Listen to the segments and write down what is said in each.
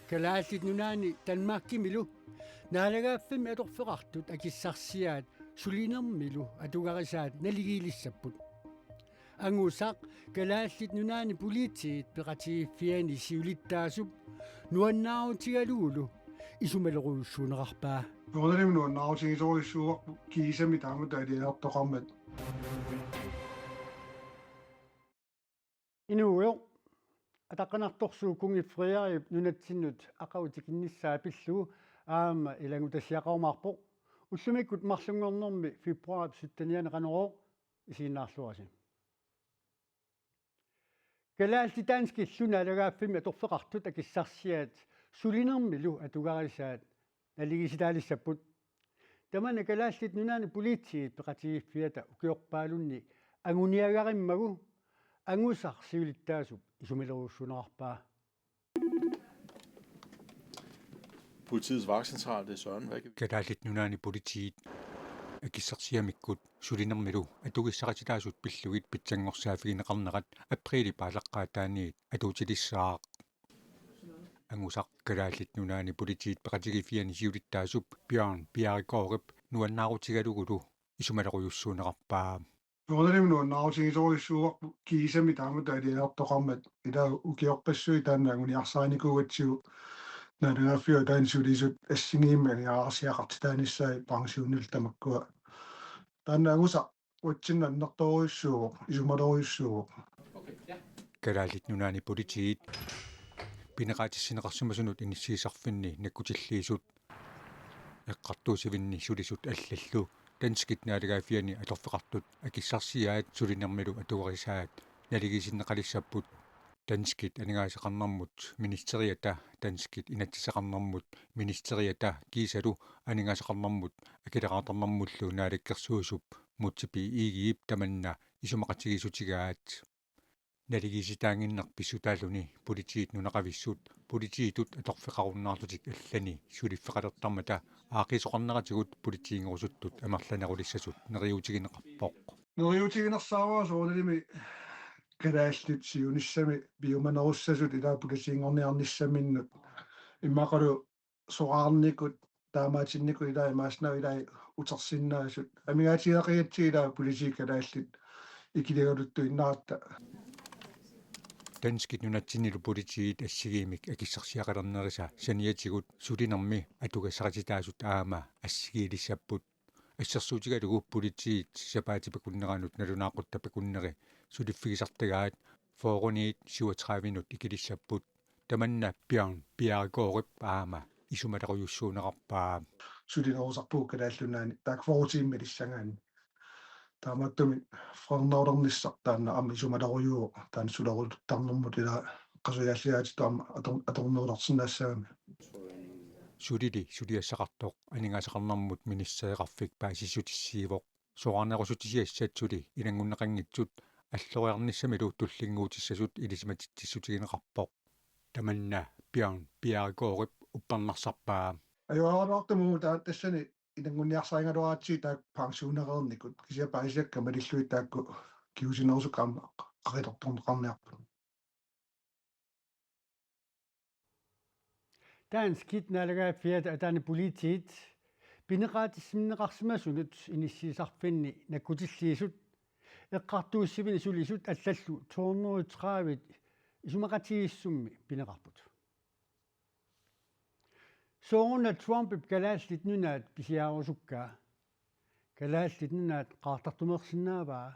Kalaallit nunaani tanmaakkimilu naalagaaffimi atorfeqartut akissarsiaat sulinermilu atugarisaat naligiilissapput anguusaq kalaallit nunaani poliitiit peqatigiffiani siulittaasup nuannaautigaluulu isumaleruussuuneqarpaa Nuodanim nuannaautigisoruissuuq kiisami taamut alialertoqarmat inuuyo атаққанарторсуу кунгиффриарип нунатсиннут ақаутикиннссаа пиллу аама илагутассиақармаарпо уллумиккут марсунгорнэрми фебруар суттаниана қанеро исигиннаарлуаси галаалтитаански луналагааффими аторфеқартут акиссарсиаат сулинермилу атугарисаат налигиситаалиссаппут тамана галааллит нунаани политиит пеқатигиффиата укиорпаалунни агуниагариммагу ангусар сиулиттаасуп исумилеруусsuunaqarpaa. Politiets vagtcentral, det er Søren. Hvad kan vi? Kadaalit nunaani politiit akissarsiamikkut sulinermilu atugissaqatitaasut pillugit pitsangorsaaffigineqarnerat aprilli paalaqqaataaniit atuutilissaaq angusaq kadaalit nunaani politiit peqatigifiani siulittaasup Bjørn Bjerregaard nuannaarutigaalugulu isumalerujussuuneqarpaa. Nuodanim nuannaautigisoruissuuq kiisami taamut alialertoqarmat ila ukiorpassui taannaaguniarsaanikuugatsiu naanagaaffiu taansuulisut assingiimmi aarsiaqartitaanissaai pensiunil tamakkua taannaagusa utsinnaannertoruissuuq isumaleruissuuq kadaalit nunaani politiit pineqaatissineqarsumasunut inissiisarfinni nakkutilliisut eqqartuusivinni sulisut allallu danskit naalagaafiani atorfeqartut akissarsiaat sulinermilu atugarisaat naligisinneqalissapput danskit aningaasaqarnermut ministeriata danskit inatsisaqarnermut ministeriata kiisalu aningaasaqarnermut akileqaatarnermullu naalikkersuusup mutipi iigiip tamanna isumaqatigisutigaat naligisitaanginnerpissutaaluni politiit nunaqavissut politiitut atorfeqarunnaarlutik allani suliffeqalertarmata aaqisoqarneratigut politiingerusuttut amerlanerulissasut neriutigineqarpoq neriutiginersaavaa suunalimi kalaallit siunissami biumanerussasut ilaa politiingorniarnissaminnut immaqalu soqaarnikut taamaatinniku ilaa imaasnau ilaa utersinnaasut amigaatigaqigatsi ilaa politiik kalaallit ikiligaluttu innaaratta danskit nunatsinilu politiit assigiimik akissarsiaqalernerisa saniatigut sulinermi atugassaqatitaasut aama assigiilissapput ассерсуутигалугу политиит сапаатипакуннеранут налунааққуттапакуннери сулиффигисартагаат фоорунит 37 минут икилиссаппут таманна Bjørn Bjerregaard аама исумалеруйуссуунеқарпаа сулинерусарпуу калааллунаани таак 40 милиссангаани тааматтуми форнордерниссар таанна ама исумалеруйуу таан сулерулуттарнэрмут ила qasuyaaliaati taama atornuulersinaassagami suliassaqartoq aningaasaqarnermut ministeriqarfik paasissutissiivoq soarnerusutisiassaatsuli ilangunneqanngitsut alloriarnissamilu tullinguutissasut ilisimatitissutigineqarpoq tamanna Bjørn Bjerregaard upparnarsarpaa ajuaruartumu taattassani ilangunniarsaingaluaatsi taak pensionereernikut kisiapaisiakka malillui taakku kiusinerusukaama qaritortorneqarniarpu Danskit naalagaafiat ataani politiit pineqaatissimneqarsimasunut inissiisarfinni nakkutilliisut eqqartuussivini sulisut allallu toornerutqaavit isumaqatigiissummi pineqarput sooruna Trumpip kalaallit nunaat pisiaarusukkaa kalaallit nunaat qaartartumersinnaavaa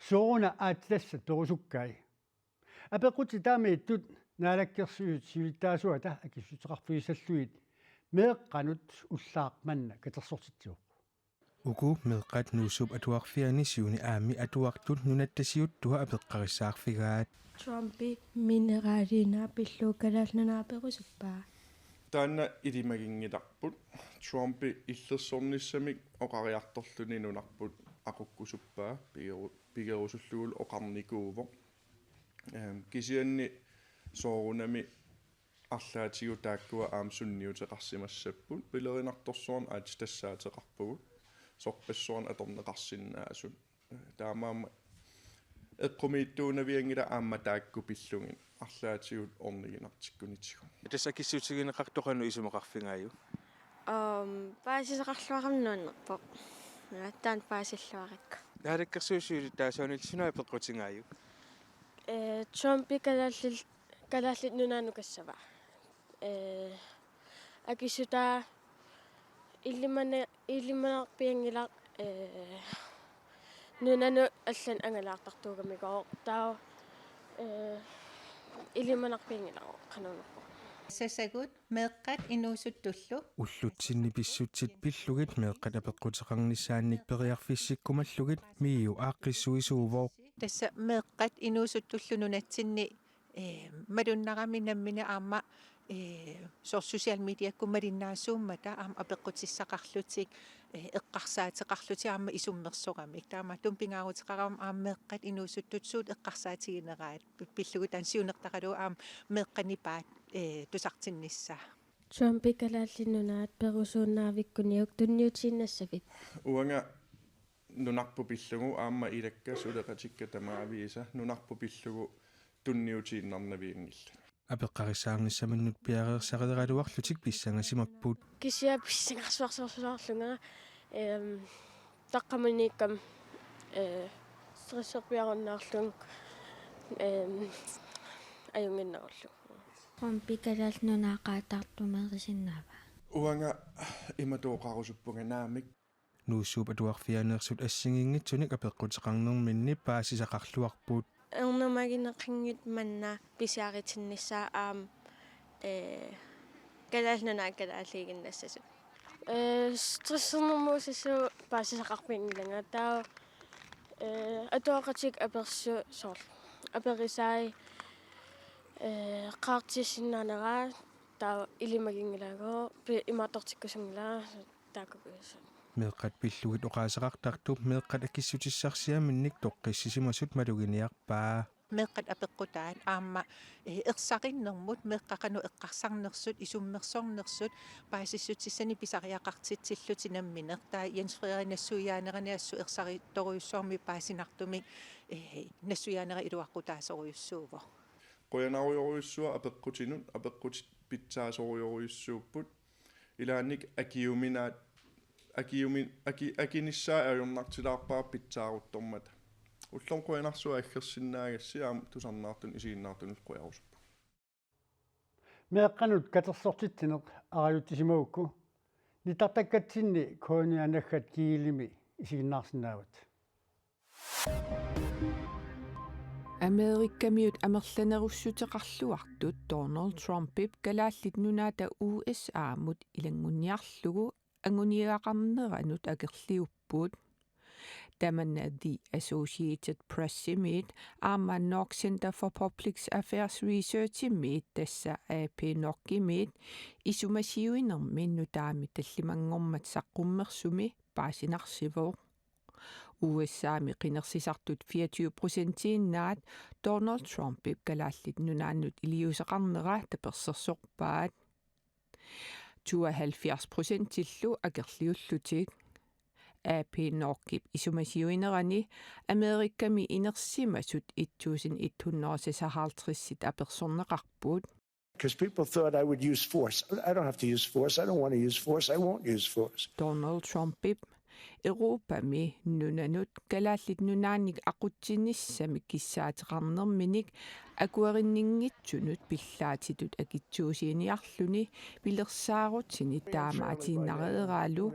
sooruna aatlassa torusukkai apequti taamiittut naalakkersuut siulittaasuata akissutеқарфигисаллуит меэққанут уллаақманна катерсортитсиоқ уку меэққат нуусуп атуарфиани сиуни аами атуартут нунаттасиуттуа апеққарисаарфигаат Trumpi mineraaliinaa pilluu перусуппаа таанна илимагингиларпут Trumpi иллерсорнissamик оқариарторлуни нунарпут ақуккусуппаа пигерусуллугул оқарникууво кисианни соорунами арлаатигу тааккуа аамсунниутеқарсимассаппут пилеринарторсуарн аати тассаатеқарпугут сорпассуарн аторнеқарсиннаасут таамаама эққумииттуунавиангила аама таакку пиллугин арлаатигут орнигинартиккунитсигу тасса киссуутигинеқартоқану исумеқарфингааю паасисақарлуақарнуаннерпо таан паасиллуарикка таалаккерсуусуили таасаунилсунаа пеққутингааю Trumpi kalaallit nunaanu kassava akisutaa illimanarpiangilaq nunanu аллан ангалаартартуугамикоо таа илиманарпиангилаа qanunерпо сасагут меэккат инуусуттуллу уллутсинни писсутсит пиллугит меэккат апеққутеқарнissaанник периарфиссиккумаллугит миу ааққиссуисуувоо тасса меэккат инуусуттуллу нунатсинни малуннарами наммина аама сор социал медиакку малиннаасууммата аама апеққутиссақарлутик эққарсаатеқарлути аама исуммерсорамик таама тумпингаагутеқарам аама меэккат инуусуттутсуут эққарсаатигинераат пиллугут ансиунертақалу аама меэкканипаат тусартиннissaa Trumpi kalaallinunaat perusuunnaавиккуниук тунниутииннассавит уанга нунарпу пиллугу аама илакка сулеқатикка тамаавииса нунарпу пиллугу тунниутииннарнавиингилла апеққарисаарниссаманнут пиареерсақалералуарлутик писсангасимаппут кисиа писсингарсуарсуарсуарлунга таққаманиккам стрессерпиаруннаарлун аюнгиннеруллу Trumpi kalaalnunaaqaataartumерисиннаава уанга иматооқарусуппунга наамик нуусууп атуарфианеерсут ассигингитсуник апеққутеқарнерминни паасисақарлуарпут эрнамагинеқингит манна писиаритиннissaa аам kalaalnunaa kalaalliигиннассасу стрессернэрмуусасу паасисақарпингиланга таа атуақатик аперсу соор аперисай qaartiissinnaanera taa ilimagingilaago imaatortikkusungilaa taakupisa меэккат пиллугит оқаасеқартартуп меэккат акиссутиссарсиаминник тоққиссисимасут малугиниарпаа меэккат апеққутаат аама ерсақиннэрмут меэққақану эққарсарнерсут исуммерсорнерсут паасиссутиссани писариақартитсиллути намминер таа Jens Frederik нассуяанераниассу ерсариторуйуссуарми паасинартумик нассуяанера илуаққутаасоруйуссууво qoyanarujoruissua apeqqutinut apeqqutit pitsaasorijoruissuupput ilaannik akinissaa ajornartilaarpaa pitsaaruttormata ullon qoyanarsua aggersinnaagassi aam tusarnaartun isiinnaartunul qoyarusuppu meeqqanut katersortittineq arajuttisimagukku nitartakkatsinni koonianaggat kiilimi isiinnaarsinnaavat Amerikkamiut амерланеруссутеқарлуартут Donald Trumpip калааллит нунаата USA-мут илангунниарлугу ангуниақарнеранут акерлиуппут таманна The Associated Press-имит аама Knox Center for Public Affairs Research-имит тасса AP Knox-имит исумасиуинерми нутаами таллимангормат саққуммерсуми паасинарсивоо USA-ми qinnersisartut 24%-иннаат Donald Trumpip kalaалlit nunaannut iliuseqarnera tapersersorpaat 72%-illu akerliullutik AP Norkip isumasiuinerani Amerikkami inersimasut 1156 apersorneqarput because people thought I would use force. I don't have to use force. I don't want to use force. I won't use force. Donald Trumpip Europami nunanut kalaallit nunaannik aqutsinissami kissaateqarnerminik akuerinninngitsunut pillaatitut akitsuusiiniarluni pilersaarutini taamaatiinnareeraalu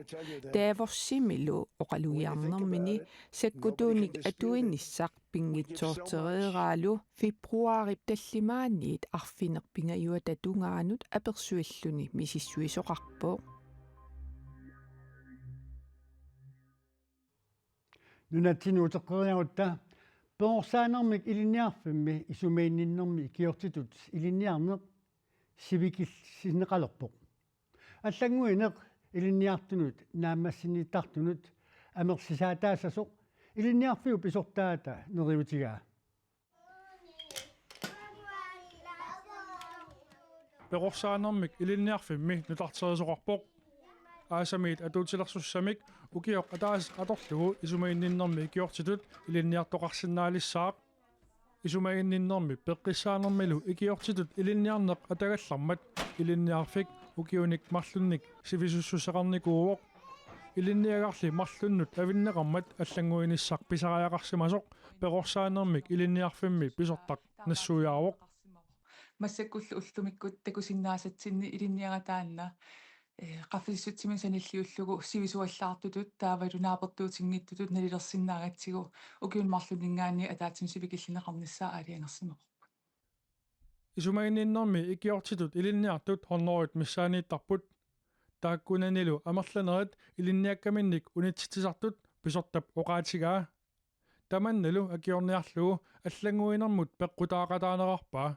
taavorssimilu oqaluiarnermini sakkutuunik atuinissaq pingitsoortereeraalu februarip tallimaaniit arfinerpingayua tatungaanut apersuilluni misissuisoqarpo nunatinuuteqqeriarutta poorsaanermik iliniarfimmi isumiinninnermi kiortitut iliniarneq sivikilsineqalerpoq аллангуинеq iliniartunut naammassinniittartunut амерсисаатаассасоq iliniarfiu pisortaata neriutigaa peqorsaanermik iliniarfimmi nutarterisoqarpoq аасамиит атуутилерсуссамик укиоқ атаас аторлугу исумаинниннэрми киортитут илинниартоқарсинаалиссаақ исумагинниннэрми пеққиссаанермилу икиортитут илинниарнеқ атагаллармат илинниарфик укиуник марлунник сивисуссусеқарникууоқ илинниагарли марлуннут авиннеқармат аллангуиниссақ писариақарсимасоқ пеқорсаанермик илинниарфимми писортақ нассуяавоқ массаккуллу уллумиккут такусиннаасатсинни илинниаратаанна qaffissutsimin sanilliullugu sivisuallaartutut taavalu naappertuutiнгиттутут налилерсиннаагатсигу укиун марлунингаани атаатсим сивикиллинеқарнissaа алиангерсимоқ исумагинниннэрми икиортитут илинниартут хорнорут миссаанииттарпут тааккунанилу амерланерат илинниаккаминник унитситисартут писортап оқаатигаа таманналу акиорниарлугу аллангуинермут пеққутаақатаанерарпаа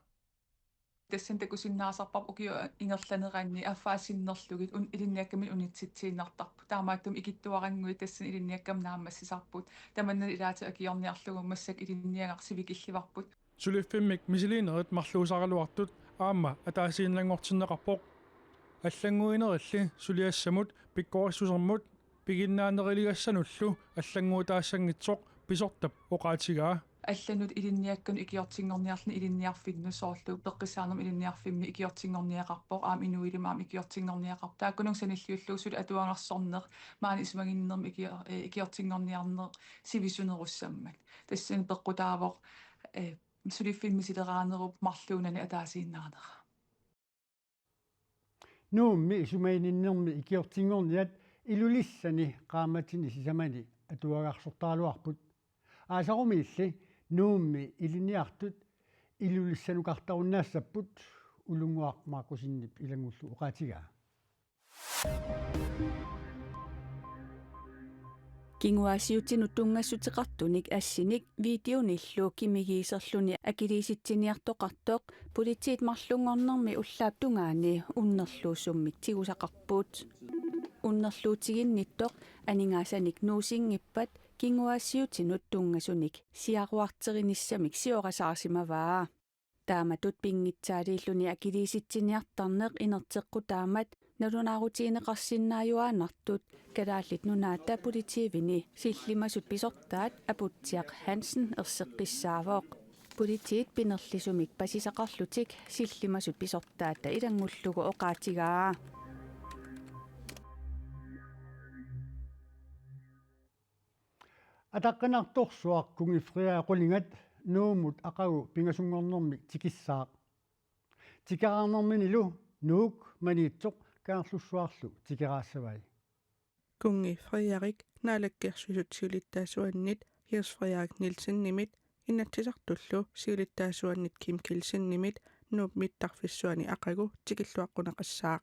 тассан такусиннаасарпап укиу ингерланераанни аффаасиннерлугит илинниакками унитситсииннартарпу таамааттум икиттуарангуи тассан илинниаккам нааммассисарпут таманнал илаати акиорниарлугу массак илинниагаарсивикилливарпут сулиффиммик мисилинерит марлуусаралуартут аама атаасииннангортиннеқарпоқ аллангуинерилли сулиассамут пиккориссусермут пигиннаанерилигассануллу аллангуутаассангитсоқ писортап оқаатигаа алланут илинниаккану икиортингорниарлни илинниарфинну соорлу пеққисаарнам илинниарфимми икиортингорниақарпоқ аам инуилимаам икиортингорниақар тааккунун саниллиуллуусут атуангерсорнеқ маани исмагиннерм икиортингорниарнеқ сивисунеруссаммат тассани пеққутаавоқ сулиффиммисилераанеруп марлуунани атаасииннаанера нуумми исумаининнэрми икиортингорниат илулиссани qaamатини сисамани атуагарсортаалуарпут аасарумиилли нуумми илиниартут илулиссанукартаруннаассаппут улунгуармаакусиннип илангуллу уqaатигаа кингуасиутину тунгассутеқартуник ассиник видеониллу кимигиисерлуни акилиситсиниартоқартоқ политиит марлунгорнэрми уллаап тунгаани уннерлуусуммик тигусақарпуут уннерлуутигинниттоқ анингаасаник нуусингиппат кингуасиутинут тунгасуник сиаруартериниссамик сиорасаарсимаваа тааматут пингитсаалииллуни акилиситсиниартарнеқ инертеққутаамат налунаарутиинеқарсиннааюаанартут калааллит нунаата политивини силлимасут писортаат апутсиақ Хансен ерсеққиссаавоқ политиит пинерлисумик пасисақарлутик силлимасут писортаата илангуллугу оқаатигаа атаққинарторсуаркуги фриаақулингат нуумут ақагу пингасунгорнэрми тикиссаақ тикаарнэрминилу нуук маниитсоқ каарлуссуарлу тикераассавай кунги фриарик наалаккерсусут сиулиттаасуаннит Hirs Frederik Nielsen nimit иннатсисартуллу сиулиттаасуаннит Kim Kielsen nimit нууп миттарфиссуани ақагу тикиллуаққунақассаақ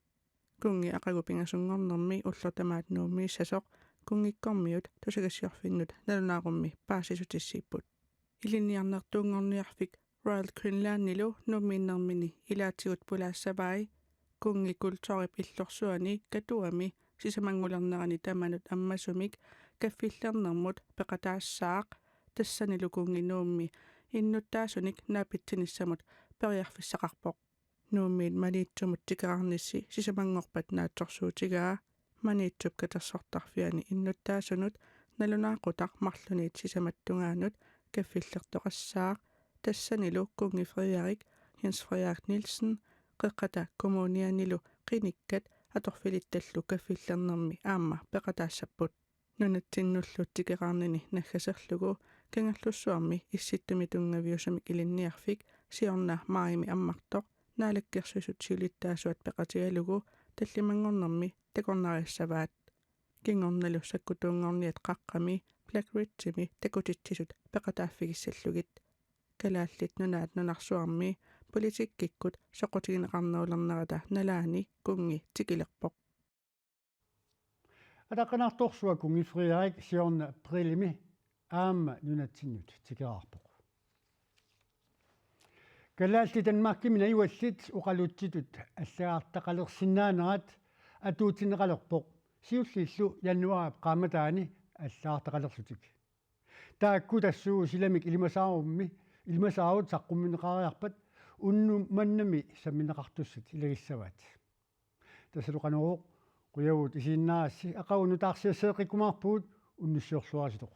кунги ақагу пингасунгорнэрми уллутамаат нуумми сасоқ кунгиккормиут тусагассиорфиннут налунаагумми паасисутиссиппут илинниарнертуунгорниарфик Royal Greenlandнилу нууммииннэрмини илаатигут пулаассаваи кунги култорип иллорсуани катуами сисамангулернерани таманут аммасумик каффиллернэрмут пеқатаассаақ тассанилу кунги нуумми иннуттаасуник наапитсиниссамут периарфиссақарпоқ нууммиит малиитсумут тикаарнисси сисамангорпат наатсорсуутигаа маниитсуп катерсортарфиани иннуттаасунут налунаақутақ марлуниит сисаматтунгаанут каффиллертоқассаақ тассанилу кунги Frederik Hirs Frederik Nielsen қеққата коммунианилу қиниккат аторфилитталлу каффиллернэрми аама пеқатаассаппут нунатсиннуллут тикеқарнини наггасерлугу кангаллуссуарми исситтуми тунгавиусамик илинниарфик сиорна маими аммартоқ наалаккерсусут сиулиттаасуат пеқатигалугу таллимангорнэрми такорнариассаваат кингорналу саккутуунгорниат қаққами Black Ridge-ми такутитсисут пеқатааффигиссаллугит калааллит нунаат нунарсуарми политиккиккут соқутигинеқарнуулернерата налаани кунги тикилерпоқ атаққинарторсуа кунги Frederik сиорна прилими аама нунатсиннут тикераарпоқ калаалли танмааккимина иуаллит уқалуутситут аллагаартақалерсинаанерат атуутинеқалерпоқ сиуллиллу януарап qaamataani аллаартақалерлутик таакку тассуу силамик илимасаавут саққумминеқариарпат унну маннами самминеқартуссат илагиссаваат тассалуқанероо қуявут исииннаарасси ақауну таарсиассеэқиккумаарпуут уннуссиорлуараситоқ